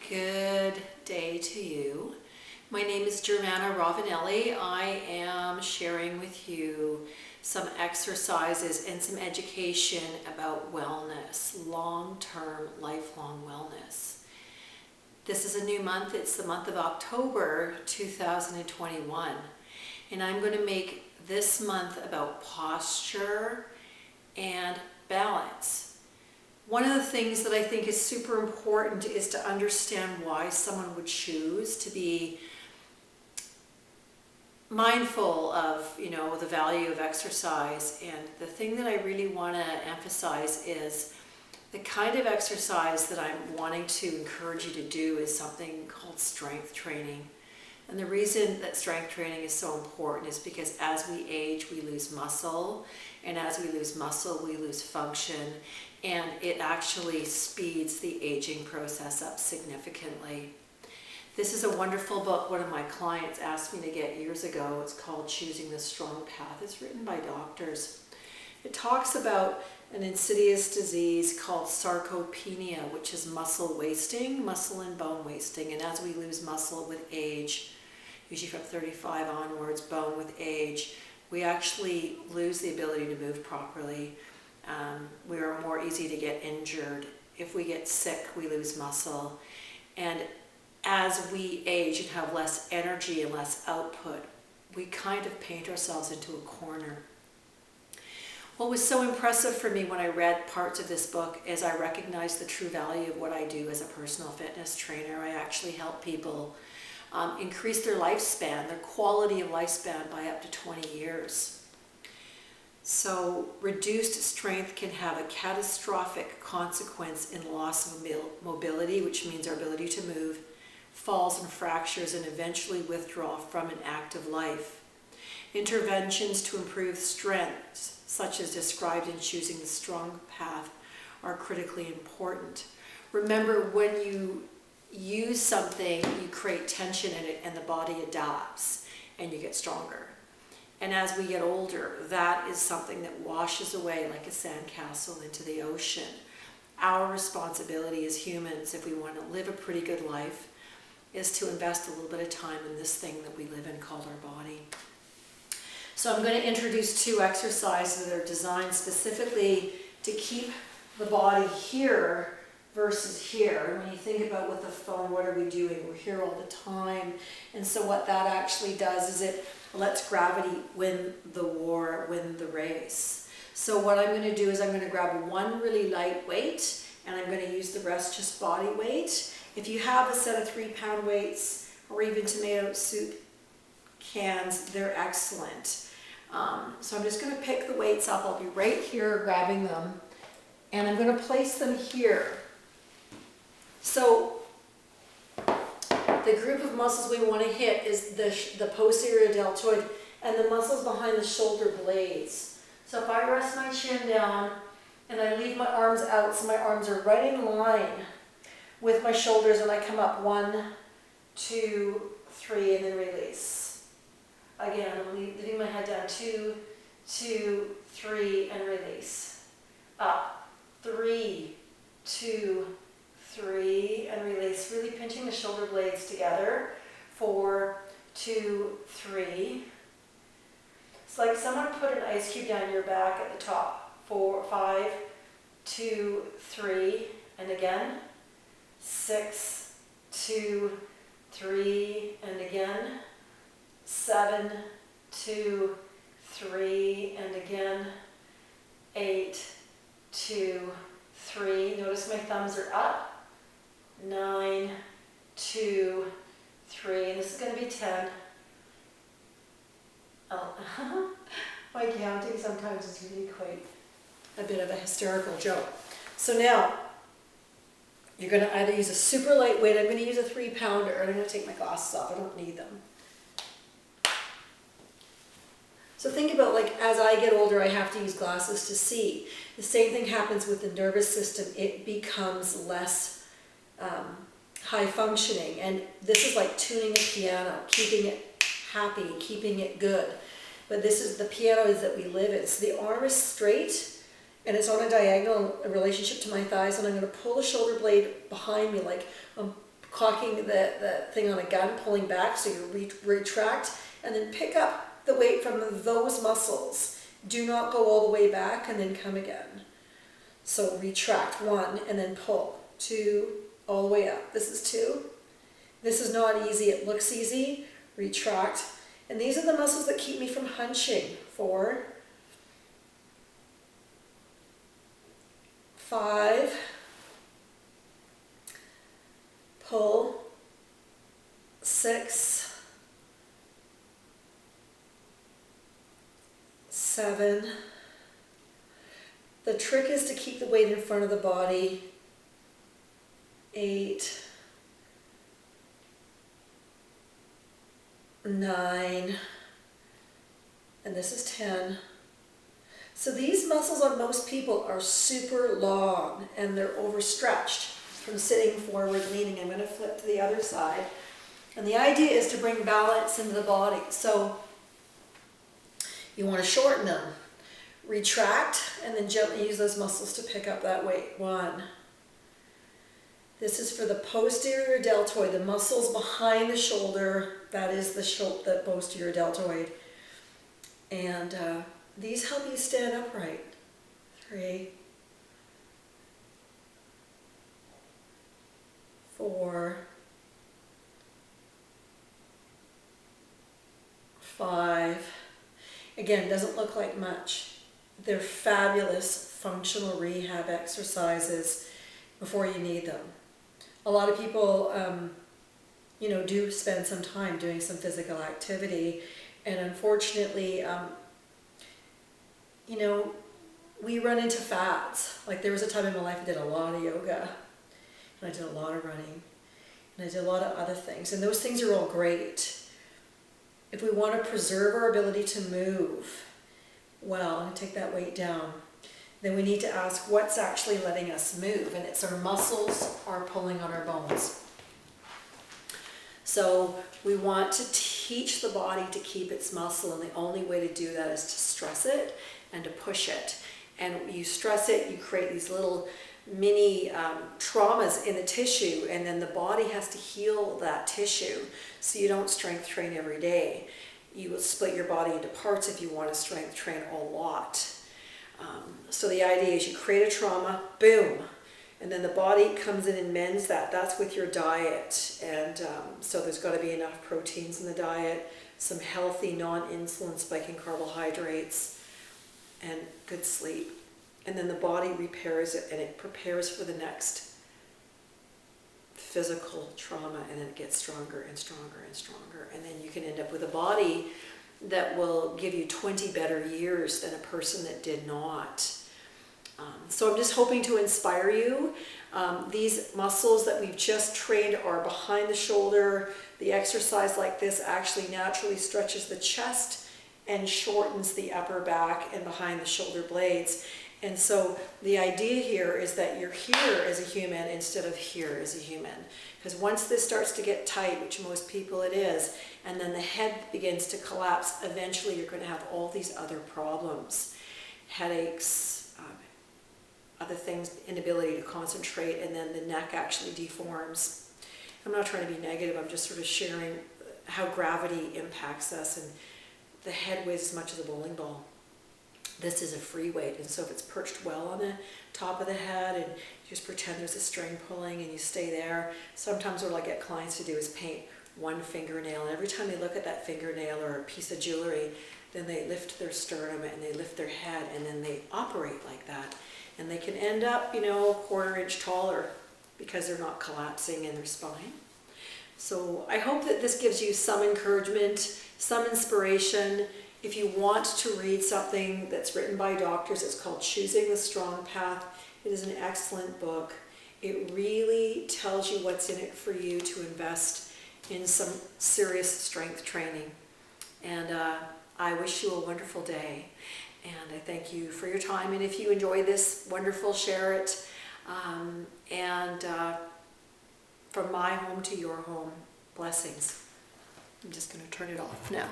Good day to you. My name is Germana Ravanelli. I am sharing with you some exercises and some education about wellness, long-term, lifelong wellness. This is a new month. It's the month of October 2021. And I'm going to make this month about posture and balance. One of the things that I think is super important is to understand why someone would choose to be mindful of, the value of exercise. And the thing that I really want to emphasize is the kind of exercise that I'm wanting to encourage you to do is something called strength training. And the reason that strength training is so important is because as we age, we lose muscle. And as we lose muscle, we lose function. And it actually speeds the aging process up significantly. This is a wonderful book one of my clients asked me to get years ago. It's called Choosing the Strong Path. It's written by doctors. It talks about an insidious disease called sarcopenia, which is muscle wasting, muscle and bone wasting. And as we lose muscle with age, usually from 35 onwards, bone with age, we actually lose the ability to move properly. We are more easy to get injured. If we get sick, we lose muscle. And as we age and have less energy and less output, we kind of paint ourselves into a corner. What was so impressive for me when I read parts of this book is I recognized the true value of what I do as a personal fitness trainer. I actually help people increase their lifespan, their quality of lifespan by up to 20 years. So reduced strength can have a catastrophic consequence in loss of mobility, which means our ability to move, falls and fractures, and eventually withdrawal from an active life. Interventions to improve strength, such as described in Choosing the Strong Path, are critically important. Remember, when you use something, you create tension in it and the body adapts and you get stronger. And as we get older, that is something that washes away like a sandcastle into the ocean. Our responsibility as humans, if we want to live a pretty good life, is to invest a little bit of time in this thing that we live in called our body. So I'm going to introduce two exercises that are designed specifically to keep the body here versus here. And when you think about with the phone, what are we doing? We're here all the time. And so what that actually does is it lets gravity win the war, win the race. So what I'm going to do is I'm going to grab one really light weight and I'm going to use the rest just body weight. If you have a set of 3-pound weights or even tomato soup cans, they're excellent. So I'm just going to pick the weights up. I'll be right here grabbing them and I'm going to place them here. So the group of muscles we want to hit is the posterior deltoid and the muscles behind the shoulder blades. So if I rest my chin down and I leave my arms out, so my arms are right in line with my shoulders, and I come up 1, 2, 3, and then release. Again, I'm leaving my head down, 2, 2, 3, and release. Up, 3, 2, 3, and release. Really pinching the shoulder blades together. 4, 2, 3. It's like someone put an ice cube down your back at the top. 4, 5, 2, 3, and again. 6, 2, 3, and again. 7, 2, 3, and again. 8, 2, 3. Notice my thumbs are up. 9, 2, 3, and this is going to be 10. Oh, my counting sometimes is really quite a bit of a hysterical joke. So now, you're going to either use a super light weight, I'm going to use a 3-pounder, and I'm going to take my glasses off, I don't need them. So think about, like, as I get older, I have to use glasses to see. The same thing happens with the nervous system. It becomes less high functioning. And this is like tuning a piano, keeping it happy, keeping it good. But this is the pianos that we live in. So the arm is straight and it's on a diagonal in relationship to my thighs, and I'm going to pull the shoulder blade behind me like I'm cocking the thing on a gun, pulling back, so you retract, and then pick up the weight from those muscles. Do not go all the way back and then come again. So retract, 1, and then pull, 2, all the way up. This is 2. This is not easy. It looks easy. Retract. And these are the muscles that keep me from hunching. 4, 5, pull, 6, 7. The trick is to keep the weight in front of the body. 8, 9, and this is 10. So these muscles on most people are super long and they're overstretched from sitting forward, leaning. I'm going to flip to the other side. And the idea is to bring balance into the body. So you want to shorten them. Retract and then gently use those muscles to pick up that weight. 1. This is for the posterior deltoid, the muscles behind the shoulder. That is the posterior deltoid. And these help you stand upright. 3, 4, 5. Again, doesn't look like much. They're fabulous functional rehab exercises before you need them. A lot of people, do spend some time doing some physical activity, and unfortunately, we run into fads. Like there was a time in my life I did a lot of yoga, and I did a lot of running, and I did a lot of other things, and those things are all great. If we want to preserve our ability to move well and take that weight down, then we need to ask what's actually letting us move, and it's our muscles are pulling on our bones. So we want to teach the body to keep its muscle, and the only way to do that is to stress it and to push it. And you stress it, you create these little mini traumas in the tissue, and then the body has to heal that tissue. So you don't strength train every day. You will split your body into parts if you want to strength train a lot. So the idea is you create a trauma, boom, and then the body comes in and mends that. That's with your diet. And so there's got to be enough proteins in the diet, some healthy non-insulin spiking carbohydrates, and good sleep. And then the body repairs it, and it prepares for the next physical trauma, and then it gets stronger and stronger and stronger. And then you can end up with a body that will give you 20 better years than a person that did not. So I'm just hoping to inspire you. These muscles that we've just trained are behind the shoulder. The exercise like this actually naturally stretches the chest and shortens the upper back and behind the shoulder blades. And so the idea here is that you're here as a human instead of here as a human. Because once this starts to get tight, which most people it is, and then the head begins to collapse, eventually you're going to have all these other problems. Headaches, other things, inability to concentrate, and then the neck actually deforms. I'm not trying to be negative, I'm just sort of sharing how gravity impacts us, and the head weighs as much as a bowling ball. This is a free weight, and so if it's perched well on the top of the head and you just pretend there's a string pulling and you stay there. Sometimes what I get clients to do is paint one fingernail, and every time they look at that fingernail or a piece of jewelry, then they lift their sternum and they lift their head, and then they operate like that. And they can end up, a 1/4 inch taller because they're not collapsing in their spine. So I hope that this gives you some encouragement, some inspiration. If you want to read something that's written by doctors, it's called Choosing the Strong Path. It is an excellent book. It really tells you what's in it for you to invest in some serious strength training. And I wish you a wonderful day. And I thank you for your time. And if you enjoy this, wonderful, share it. From my home to your home, blessings. I'm just going to turn it off now.